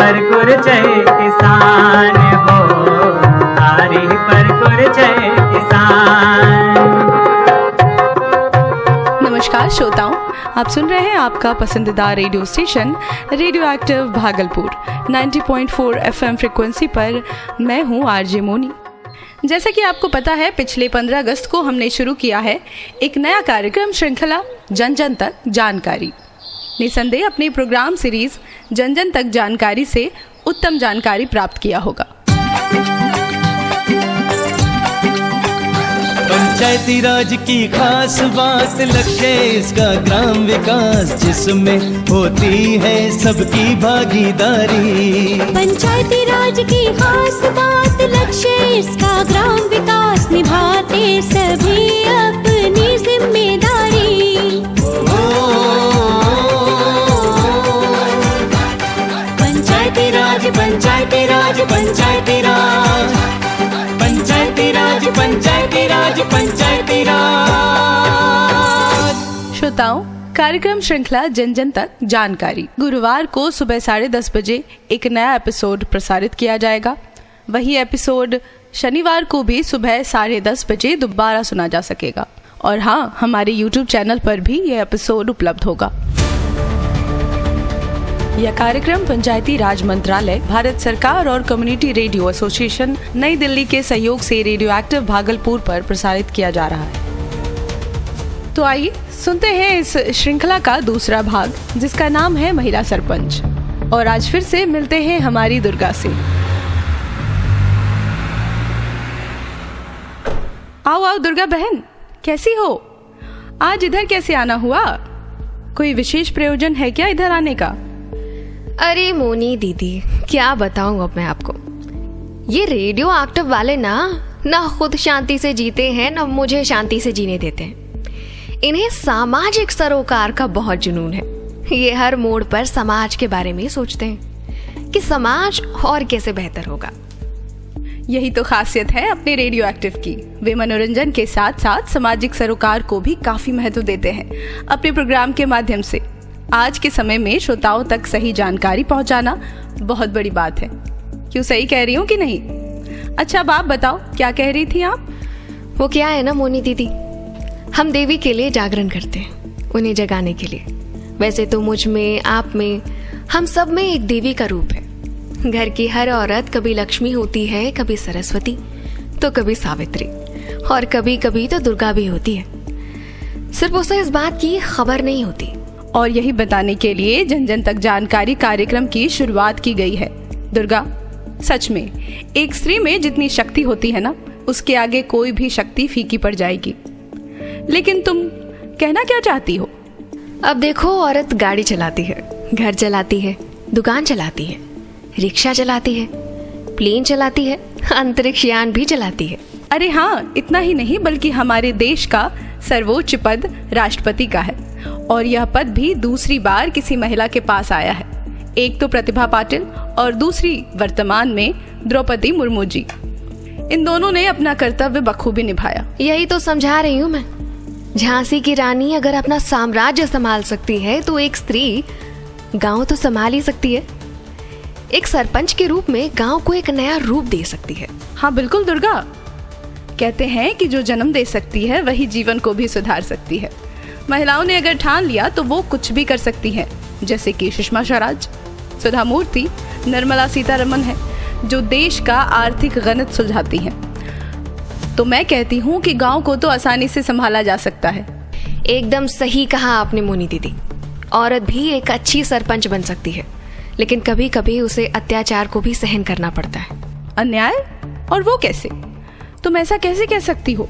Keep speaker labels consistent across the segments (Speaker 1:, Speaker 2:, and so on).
Speaker 1: पर कुरचै किसान हो, तारी पर कुरचै किसान।
Speaker 2: नमस्कार श्रोताओं, आप सुन रहे हैं आपका पसंदीदा radio station radio active Bhagalpur 90.4 FM frequency पर। मैं हूं आरजे मोनी। जैसा कि आपको पता है, पिछले 15 अगस्त को हमने शुरू किया है एक नया कार्यक्रम श्रृंखला जन जन तक जानकारी। निसंदेह अपने प्रोग्राम सीरीज जन जन तक जानकारी से उत्तम जानकारी प्राप्त किया होगा।
Speaker 3: पंचायती राज की खास बात लक्ष्य इसका ग्राम विकास, जिसमें होती है सबकी भागीदारी।
Speaker 4: पंचायती राज की खास बात लक्ष्य इसका ग्राम विकास, निभाते सभी अपनी जिम्मेदारी। पंचायती राज पंचायती राज पंचायती राज, पंचायती राज पंचायती राज पंचायती राज।
Speaker 2: श्रोताओं, कार्यक्रम श्रृंखला जन जन तक जानकारी गुरुवार को सुबह 10:30 बजे एक नया एपिसोड प्रसारित किया जाएगा। वही एपिसोड शनिवार को भी सुबह 10:30 बजे दोबारा सुना जा सकेगा। और हाँ, हमारे YouTube चैनल पर भी यह एपिसोड उपलब्ध होगा। यह कार्यक्रम पंचायती राज मंत्रालय, भारत सरकार और कम्युनिटी रेडियो एसोसिएशन नई दिल्ली के सहयोग से रेडियो एक्टिव भागलपुर पर प्रसारित किया जा रहा है। तो आइए सुनते हैं इस श्रृंखला का दूसरा भाग, जिसका नाम है महिला सरपंच। और आज फिर से मिलते हैं हमारी दुर्गा से। आओ आओ दुर्गा बहन, कैसी हो? आज इधर कैसे आना हुआ? कोई विशेष प्रयोजन है क्या इधर आने का?
Speaker 5: अरे मोनी दीदी, क्या बताऊं अब मैं आपको। ये रेडियो एक्टिव वाले ना खुद शांति से जीते हैं, ना मुझे शांति से जीने देते हैं। इन्हें सामाजिक सरोकार का बहुत जुनून है। ये हर मोड़ पर समाज के बारे में सोचते हैं कि समाज और कैसे बेहतर होगा।
Speaker 2: यही तो खासियत है अपने रेडियो एक्टिव की। वे मनोरंजन के साथ साथ सामाजिक सरोकार को भी काफी महत्व देते हैं अपने प्रोग्राम के माध्यम से। आज के समय में श्रोताओं तक सही जानकारी पहुंचाना बहुत बड़ी बात है। क्यों, सही कह रही हूँ कि नहीं? अच्छा, अब आप बताओ, क्या कह रही थी आप?
Speaker 5: वो क्या है ना मोनी दीदी, हम देवी के लिए जागरण करते हैं, उन्हें जगाने के लिए। वैसे तो मुझ में, आप में, हम सब में एक देवी का रूप है। घर की हर औरत कभी लक्ष्मी होती है, कभी सरस्वती, तो कभी सावित्री, और कभी कभी तो दुर्गा भी होती है। सिर्फ उसे इस बात की खबर नहीं होती।
Speaker 2: और यही बताने के लिए जन जन तक जानकारी कार्यक्रम की शुरुआत की गई है। दुर्गा, सच में एक स्त्री में जितनी शक्ति होती है ना, उसके आगे कोई भी शक्ति फीकी पड़ जाएगी। लेकिन तुम कहना क्या चाहती हो?
Speaker 5: अब देखो, औरत गाड़ी चलाती है, घर चलाती है, दुकान चलाती है, रिक्शा चलाती है, प्लेन चलाती है, अंतरिक्ष यान भी चलाती है।
Speaker 2: अरे हाँ, इतना ही नहीं बल्कि हमारे देश का सर्वोच्च पद राष्ट्रपति का है। और यह पद भी दूसरी बार किसी महिला के पास आया है। एक तो प्रतिभा पाटिल और दूसरी वर्तमान में द्रौपदी मुर्मू जी। इन दोनों ने अपना कर्तव्य बखूबी निभाया।
Speaker 5: यही तो समझा रही हूँ मैं। झांसी की रानी अगर अपना साम्राज्य संभाल सकती है, तो एक स्त्री गांव तो संभाल ही सकती है। एक सरपंच के रूप में गांव को एक नया रूप दे सकती है।
Speaker 2: हाँ बिल्कुल दुर्गा, कहते हैं कि जो जन्म दे सकती है वही जीवन को भी सुधार सकती है। महिलाओं ने अगर ठान लिया तो वो कुछ भी कर सकती हैं, जैसे कि सुषमा स्वराज, सुधा मूर्ति, निर्मला सीतारमण है, जो देश का आर्थिक गणित सुलझाती हैं। तो मैं कहती हूँ कि गांव को तो आसानी से संभाला जा सकता है।
Speaker 5: एकदम सही कहा आपने मोनी दीदी। औरत भी एक अच्छी सरपंच बन सकती है, लेकिन कभी कभी उसे अत्याचार को भी सहन करना पड़ता है।
Speaker 2: अन्याय? और वो कैसे? तुम ऐसा कैसे कह सकती हो?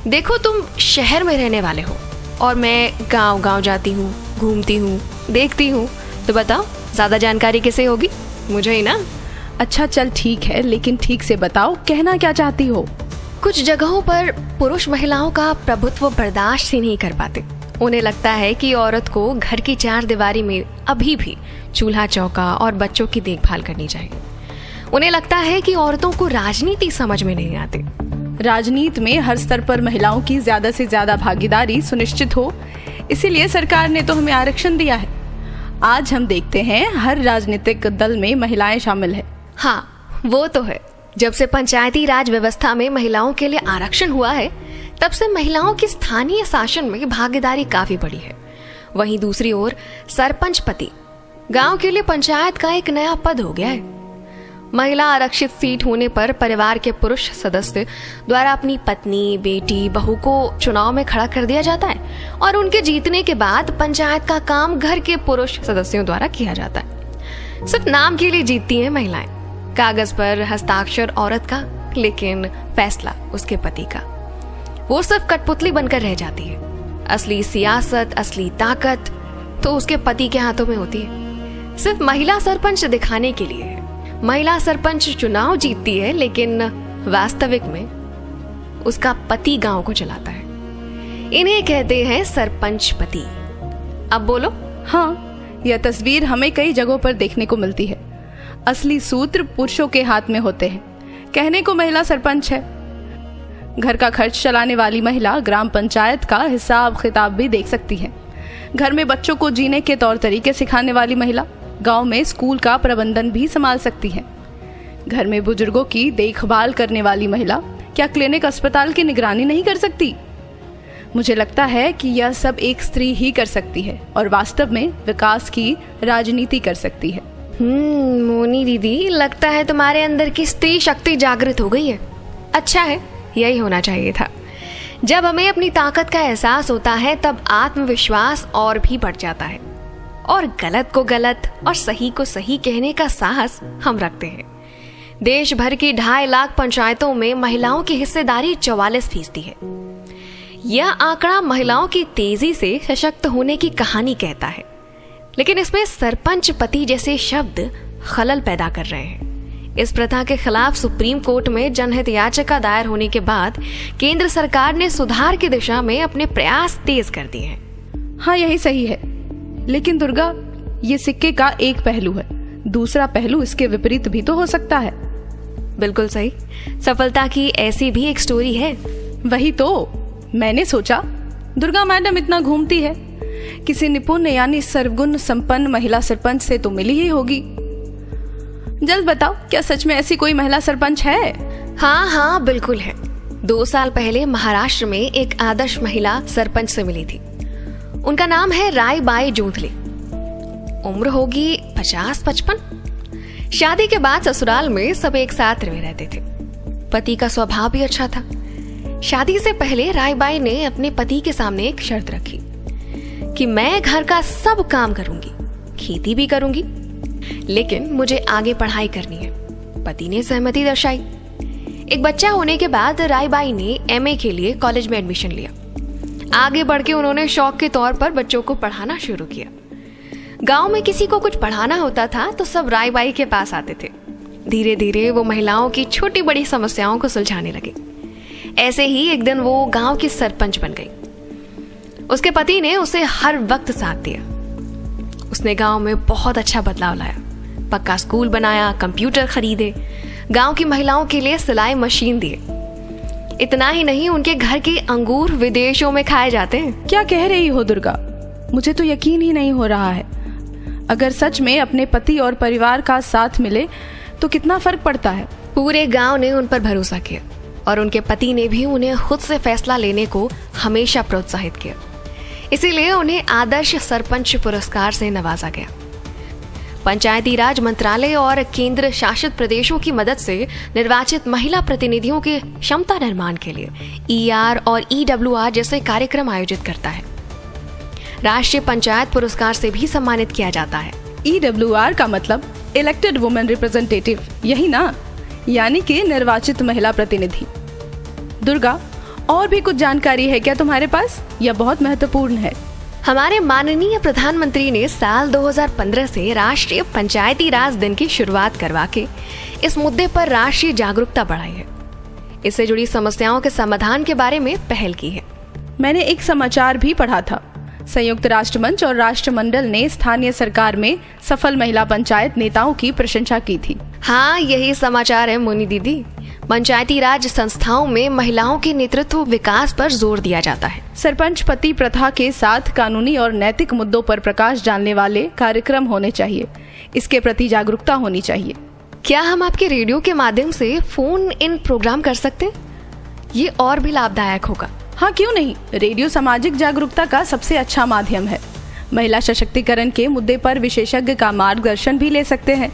Speaker 5: देखो, तुम शहर में रहने वाले हो और मैं गांव गांव जाती हूँ, घूमती हूँ, देखती हूँ, तो बताओ ज्यादा जानकारी किसे होगी? मुझे ही ना।
Speaker 2: अच्छा चल ठीक है, लेकिन ठीक से बताओ, कहना क्या चाहती हो?
Speaker 5: कुछ जगहों पर पुरुष महिलाओं का प्रभुत्व बर्दाश्त ही नहीं कर पाते। उन्हें लगता है कि औरत को घर की चार दीवारी में अभी भी चूल्हा चौका और बच्चों की देखभाल करनी चाहिए। उन्हें लगता है कि औरतों को राजनीति समझ में नहीं आती।
Speaker 2: राजनीति में हर स्तर पर महिलाओं की ज्यादा से ज्यादा भागीदारी सुनिश्चित हो, इसीलिए सरकार ने तो हमें आरक्षण दिया है। आज हम देखते हैं हर राजनीतिक दल में महिलाएं शामिल है।
Speaker 5: हाँ, वो तो है। जब से पंचायती राज व्यवस्था में महिलाओं के लिए आरक्षण हुआ है, तब से महिलाओं की स्थानीय शासन में भागीदारी काफी बढ़ी है। वहीं दूसरी ओर सरपंच पति गांव के लिए पंचायत का एक नया पद हो गया है। महिला आरक्षित सीट होने पर परिवार के पुरुष सदस्य द्वारा अपनी पत्नी, बेटी, बहू को चुनाव में खड़ा कर दिया जाता है और उनके जीतने के बाद पंचायत का काम घर के पुरुष सदस्यों द्वारा किया जाता है। सिर्फ नाम के लिए जीतती हैं महिलाएं, कागज पर हस्ताक्षर औरत का, लेकिन फैसला उसके पति का। वो सिर्फ कठपुतली बनकर रह जाती है। असली सियासत, असली ताकत तो उसके पति के हाथों में होती है। सिर्फ महिला सरपंच दिखाने के लिए है। महिला सरपंच चुनाव जीतती है, लेकिन वास्तविक में उसका पति गांव को चलाता है। इन्हें कहते हैं सरपंच पति। अब बोलो।
Speaker 2: हाँ, यह तस्वीर हमें कई जगहों पर देखने को मिलती है। असली सूत्र पुरुषों के हाथ में होते हैं। कहने को महिला सरपंच है, घर का खर्च चलाने वाली महिला ग्राम पंचायत का हिसाब किताब भी देख सकती है। घर में बच्चों को जीने के तौर तरीके सिखाने वाली महिला गांव में स्कूल का प्रबंधन भी संभाल सकती है। घर में बुजुर्गों की देखभाल करने वाली महिला क्या क्लिनिक अस्पताल की निगरानी नहीं कर सकती? मुझे लगता है कि यह सब एक स्त्री ही कर सकती है और वास्तव में विकास की राजनीति कर सकती है।
Speaker 5: मोनी दीदी, लगता है तुम्हारे अंदर की स्त्री शक्ति जागृत हो गई है। अच्छा है, यही होना चाहिए था। जब हमें अपनी ताकत का एहसास होता है, तब आत्मविश्वास और भी बढ़ जाता है और गलत को गलत और सही को सही कहने का साहस हम रखते हैं। देश भर की 2.5 लाख पंचायतों में महिलाओं की हिस्सेदारी 44% है। यह आंकड़ा महिलाओं की तेजी से सशक्त होने की कहानी कहता है, लेकिन इसमें सरपंच पति जैसे शब्द खलल पैदा कर रहे हैं। इस प्रथा के खिलाफ सुप्रीम कोर्ट में जनहित याचिका दायर होने के बाद केंद्र सरकार ने सुधार की दिशा में अपने प्रयास तेज कर दिए हैं।
Speaker 2: हाँ, यही सही है, लेकिन दुर्गा, ये सिक्के का एक पहलू है। दूसरा पहलू इसके विपरीत भी तो हो सकता है।
Speaker 5: बिल्कुल सही। सफलता की ऐसी भी एक स्टोरी है।
Speaker 2: वही तो मैंने सोचा, दुर्गा मैडम इतना घूमती है, किसी निपुण यानी सर्वगुण संपन्न महिला सरपंच से तो मिली ही होगी। जल्द बताओ, क्या सच में ऐसी कोई महिला सरपंच है?
Speaker 5: हाँ, बिल्कुल है। 2 साल पहले महाराष्ट्र में एक आदर्श महिला सरपंच से मिली थी। उनका नाम है रायबाई जोंधले। उम्र होगी 50-55। शादी के बाद ससुराल में सब एक साथ रहते थे। पति का स्वभाव भी अच्छा था। शादी से पहले रायबाई ने अपने पति के सामने एक शर्त रखी कि मैं घर का सब काम करूंगी, खेती भी करूंगी, लेकिन मुझे आगे पढ़ाई करनी है। पति ने सहमति दर्शाई। एक बच्चा होने के बाद रायबाई ने MA के लिए कॉलेज में एडमिशन लिया। आगे बढ़ के उन्होंने शौक के तौर पर बच्चों को पढ़ाना शुरू किया। गांव में किसी को कुछ पढ़ाना होता था तो सब रायबाई के पास आते थे। धीरे धीरे वो महिलाओं की छोटी बड़ी समस्याओं को सुलझाने लगे। ऐसे ही एक दिन वो गांव की सरपंच बन गई। उसके पति ने उसे हर वक्त साथ दिया। उसने गांव में बहुत अच्छा बदलाव लाया। पक्का स्कूल बनाया, कंप्यूटर खरीदे, गांव की महिलाओं के लिए सिलाई मशीन दिए। इतना ही नहीं, उनके घर के अंगूर विदेशों में खाए जाते हैं।
Speaker 2: क्या कह रही हो दुर्गा? मुझे तो यकीन ही नहीं हो रहा है। अगर सच में अपने पति और परिवार का साथ मिले तो कितना फर्क पड़ता है।
Speaker 5: पूरे गांव ने उन पर भरोसा किया और उनके पति ने भी उन्हें खुद से फैसला लेने को हमेशा प्रोत्साहित किया। इसीलिए उन्हें आदर्श सरपंच पुरस्कार से नवाजा गया। पंचायती राज मंत्रालय और केंद्र शासित प्रदेशों की मदद से निर्वाचित महिला प्रतिनिधियों के क्षमता निर्माण के लिए ER और EWR जैसे कार्यक्रम आयोजित करता है। राष्ट्रीय पंचायत पुरस्कार से भी सम्मानित किया जाता है।
Speaker 2: EWR का मतलब इलेक्टेड वुमेन रिप्रेजेंटेटिव, यही ना? यानी कि निर्वाचित महिला प्रतिनिधि। दुर्गा, और भी कुछ जानकारी है क्या तुम्हारे पास? यह बहुत महत्वपूर्ण है।
Speaker 5: हमारे माननीय प्रधानमंत्री ने साल 2015 से राष्ट्रीय पंचायती राज दिन की शुरुआत करवा के इस मुद्दे पर राष्ट्रीय जागरूकता बढ़ाई है। इससे जुड़ी समस्याओं के समाधान के बारे में पहल की है।
Speaker 2: मैंने एक समाचार भी पढ़ा था। संयुक्त राष्ट्र मंच और राष्ट्रमंडल ने स्थानीय सरकार में सफल महिला पंचायत नेताओं की प्रशंसा की थी।
Speaker 5: हाँ, यही समाचार है मोनी दीदी। पंचायती राज संस्थाओं में महिलाओं के नेतृत्व विकास पर जोर दिया जाता है।
Speaker 2: सरपंच पति प्रथा के साथ कानूनी और नैतिक मुद्दों पर प्रकाश डालने वाले कार्यक्रम होने चाहिए। इसके प्रति जागरूकता होनी चाहिए।
Speaker 5: क्या हम आपके रेडियो के माध्यम से फोन इन प्रोग्राम कर सकते हैं? ये और भी लाभदायक होगा।
Speaker 2: हाँ, क्यों नहीं। रेडियो सामाजिक जागरूकता का सबसे अच्छा माध्यम है। महिला सशक्तिकरण के मुद्दे पर विशेषज्ञ का मार्गदर्शन भी ले सकते हैं।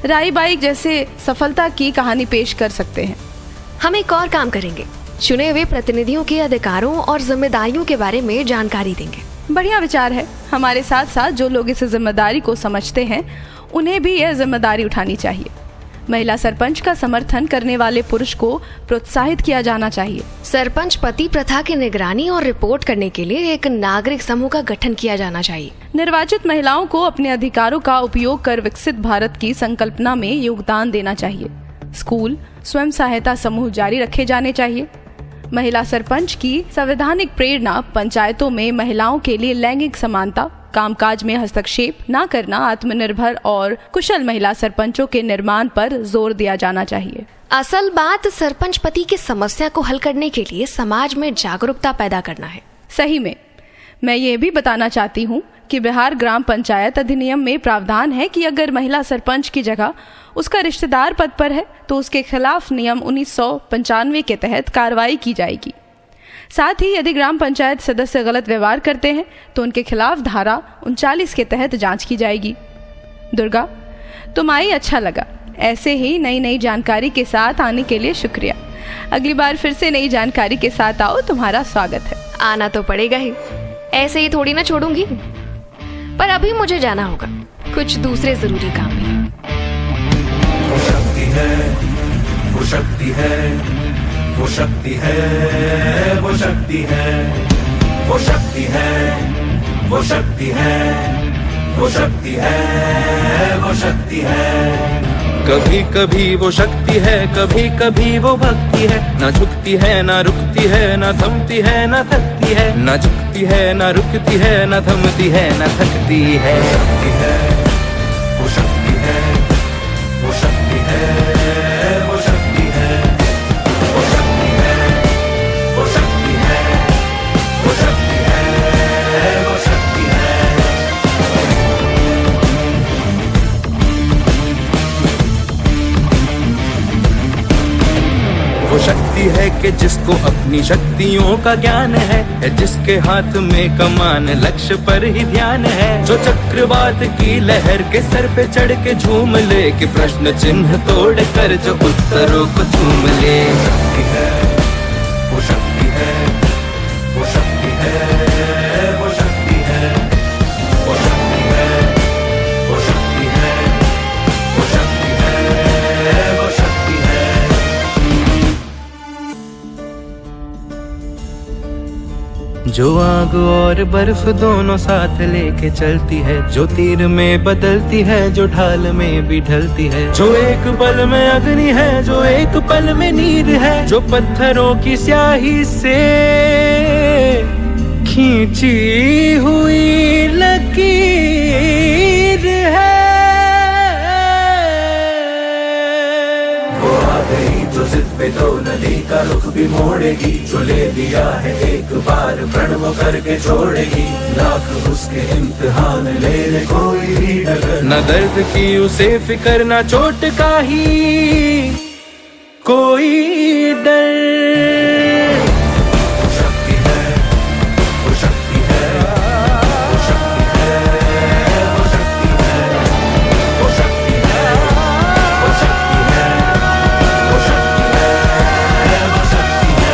Speaker 2: राई बाई जैसे सफलता की कहानी पेश कर सकते हैं।
Speaker 5: हम एक और काम करेंगे, चुने हुए प्रतिनिधियों के अधिकारों और जिम्मेदारियों के बारे में जानकारी देंगे।
Speaker 2: बढ़िया विचार है। हमारे साथ साथ जो लोग इस जिम्मेदारी को समझते हैं उन्हें भी यह जिम्मेदारी उठानी चाहिए। महिला सरपंच का समर्थन करने वाले पुरुष को प्रोत्साहित किया जाना चाहिए।
Speaker 5: सरपंच पति प्रथा की निगरानी और रिपोर्ट करने के लिए एक नागरिक समूह का गठन किया जाना चाहिए।
Speaker 2: निर्वाचित महिलाओं को अपने अधिकारों का उपयोग कर विकसित भारत की संकल्पना में योगदान देना चाहिए। स्कूल, स्वयं सहायता समूह जारी रखे जाने चाहिए। महिला सरपंच की संवैधानिक प्रेरणा पंचायतों में महिलाओं के लिए लैंगिक समानता, कामकाज में हस्तक्षेप न करना, आत्मनिर्भर और कुशल महिला सरपंचों के निर्माण पर जोर दिया जाना चाहिए।
Speaker 5: असल बात सरपंच पति की समस्या को हल करने के लिए समाज में जागरूकता पैदा करना है।
Speaker 2: सही में। मैं ये भी बताना चाहती हूँ कि बिहार ग्राम पंचायत अधिनियम में प्रावधान है कि अगर महिला सरपंच की जगह उसका रिश्तेदार पद पर है तो उसके खिलाफ नियम 1995 के तहत कार्रवाई की जाएगी। साथ ही यदि ग्राम पंचायत सदस्य गलत व्यवहार करते हैं तो उनके खिलाफ धारा 39 के तहत जांच की जाएगी। दुर्गा, तुम आई, अच्छा लगा। ऐसे ही नई नई जानकारी के साथ आने के लिए शुक्रिया। अगली बार फिर से नई जानकारी के साथ आओ, तुम्हारा स्वागत है।
Speaker 5: आना तो पड़ेगा ही, ऐसे ही थोड़ी ना छोड़ूंगी। पर अभी मुझे जाना होगा, कुछ दूसरे जरूरी काम भी हैं।
Speaker 6: वो शक्ति है, वो शक्ति है, वो शक्ति है, वो शक्ति है, वो शक्ति है, वो शक्ति है, वो शक्ति है, वो शक्ति है।
Speaker 3: कभी कभी वो शक्ति है, कभी कभी वो भक्ति है। ना झुकती है, ना रुकती है, ना थमती है, ना थकती है। ना झुकती है, ना रुकती है, ना थमती है, ना थकती है।
Speaker 6: वो शक्ति है, वो शक्ति है, वो शक्ति है, वो शक्ति है, वो शक्ति है, वो शक्ति है, वो शक्ति है।
Speaker 3: वो शक्ति है कि जिसको अपनी शक्तियों का ज्ञान है, जिसके हाथ में कमान लक्ष्य पर ही ध्यान है। जो चक्रवात की लहर के सर पे चढ़ के झूम ले, कि प्रश्न चिन्ह तोड़ कर जो उत्तरों को झूम ले।
Speaker 6: वो शक्ति है, वो शक्ति है, वो शक्ति है, वो शक्ति है, वो शक्ति है, वो शक्ति है, वो शक्ति है।
Speaker 3: जो आग और बर्फ दोनों साथ लेके चलती है, जो तीर में बदलती है, जो ढाल में भी ढलती है। जो एक पल में अग्नि है, जो एक पल में नीर है। जो पत्थरों की स्याही से खींची हुई लकीर है।
Speaker 6: वो आ गई जो जिद पे तो नदी का रुख भी मोड़ेगी। जो ले लिया है एक बार प्रण वो करके छोड़ेगी। लाख उसके इम्तिहान ले ले कोई भी डगर।
Speaker 3: न दर्द की उसे फिकर, न चोट का ही कोई डर।
Speaker 6: वो शक्ति है, वो शक्ति है, वो शक्ति है, वो शक्ति है, वो शक्ति है, वो शक्ति है, वो शक्ति है, वो शक्ति है,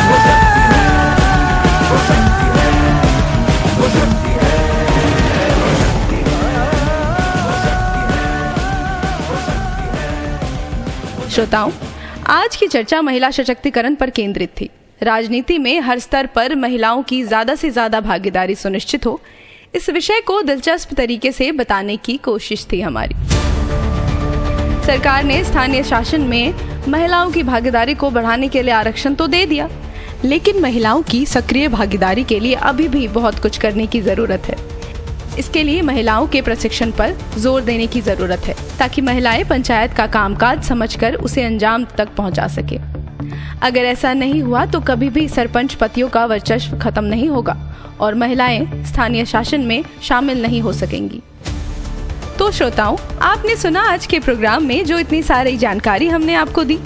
Speaker 6: वो शक्ति है, वो शक्ति है, वो शक्ति है, वो शक्ति है।
Speaker 2: श्रोताओं, आज की चर्चा महिला सशक्तिकरण पर केंद्रित थी। राजनीति में हर स्तर पर महिलाओं की ज्यादा से ज्यादा भागीदारी सुनिश्चित हो, इस विषय को दिलचस्प तरीके से बताने की कोशिश थी हमारी। सरकार ने स्थानीय शासन में महिलाओं की भागीदारी को बढ़ाने के लिए आरक्षण तो दे दिया, लेकिन महिलाओं की सक्रिय भागीदारी के लिए अभी भी बहुत कुछ करने की जरूरत है। इसके लिए महिलाओं के प्रशिक्षण पर जोर देने की जरूरत है ताकि महिलाएं पंचायत का कामकाज समझकर उसे अंजाम तक पहुंचा सके। अगर ऐसा नहीं हुआ तो कभी भी सरपंच पतियों का वर्चस्व खत्म नहीं होगा और महिलाएं स्थानीय शासन में शामिल नहीं हो सकेंगी। तो श्रोताओं, आपने सुना आज के प्रोग्राम में जो इतनी सारी जानकारी हमने आपको दी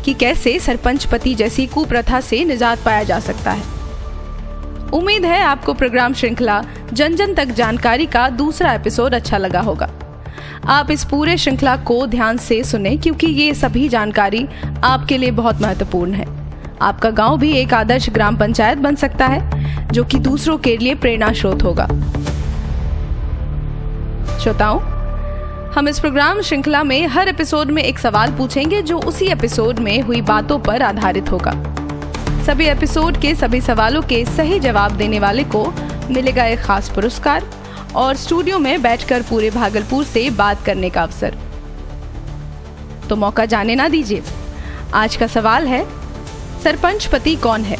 Speaker 2: कि कैसे सरपंच पति जैसी कुप्रथा से निजात पाया जा सकता है। उम्मीद है आपको प्रोग्राम श्रृंखला जन जन तक जानकारी का दूसरा एपिसोड अच्छा लगा होगा। आप इस पूरे श्रृंखला को ध्यान से सुने क्योंकि ये सभी जानकारी आपके लिए बहुत महत्वपूर्ण है। आपका गांव भी एक आदर्श ग्राम पंचायत बन सकता है जो कि दूसरों के लिए प्रेरणा स्रोत होगा। श्रोताओं, हम इस प्रोग्राम श्रृंखला में हर एपिसोड में एक सवाल पूछेंगे जो उसी एपिसोड में हुई बातों पर आधारित होगा। सभी एपिसोड के सभी सवालों के सही जवाब देने वाले को मिलेगा एक खास पुरस्कार और स्टूडियो में बैठकर पूरे भागलपुर से बात करने का अवसर। तो मौका जाने ना दीजिए। आज का सवाल है, सरपंच पति कौन है?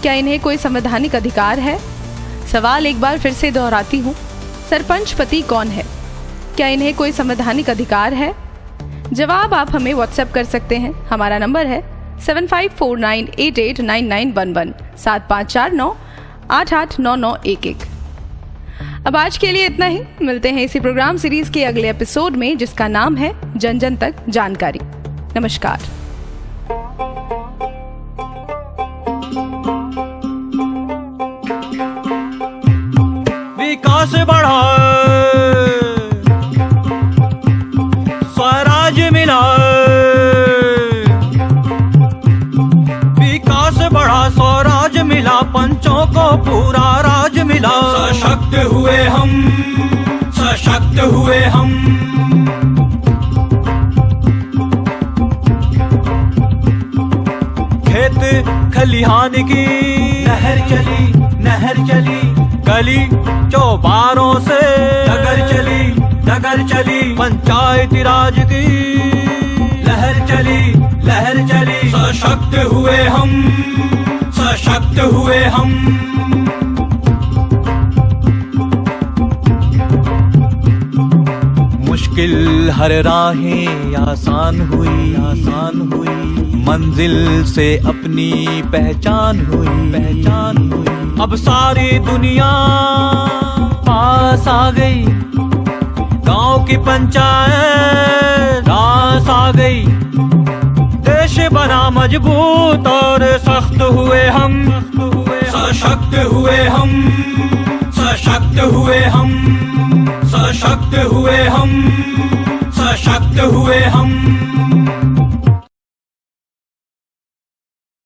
Speaker 2: क्या इन्हें कोई संवैधानिक अधिकार है? सवाल एक बार फिर से दोहराती हूँ, सरपंच पति कौन है? क्या इन्हें कोई संवैधानिक अधिकार है? जवाब आप हमें व्हाट्सएप कर सकते हैं। हमारा नंबर है 7549889911 7549889911। अब आज के लिए इतना ही। मिलते हैं इसी प्रोग्राम सीरीज के अगले एपिसोड में जिसका नाम है जन जन तक जानकारी। नमस्कार।
Speaker 3: विकास बढ़ा, स्वराज मिला, विकास बढ़ा, स्वराज मिला, पंचों को पूरा राज मिला। सशक्त हुए हम, सशक्त हुए हम। खेत खलिहान की नहर चली, नहर चली, गली चौबारों से नगर चली, नगर चली, पंचायती राज की लहर चली, लहर चली। सशक्त हुए हम, सशक्त हुए हम। मुश्किल हर राहें आसान हुई, आसान हुई, मंजिल से अपनी पहचान हुई, पहचान हुई। अब सारी दुनिया पास आ गई, गांव की पंचायत रास आ गई। देश बना मजबूत और सख्त हुए हम, सशक्त हुए हम, सशक्त हुए हम, सशक्त हुए हम, सशक्त हुए हम।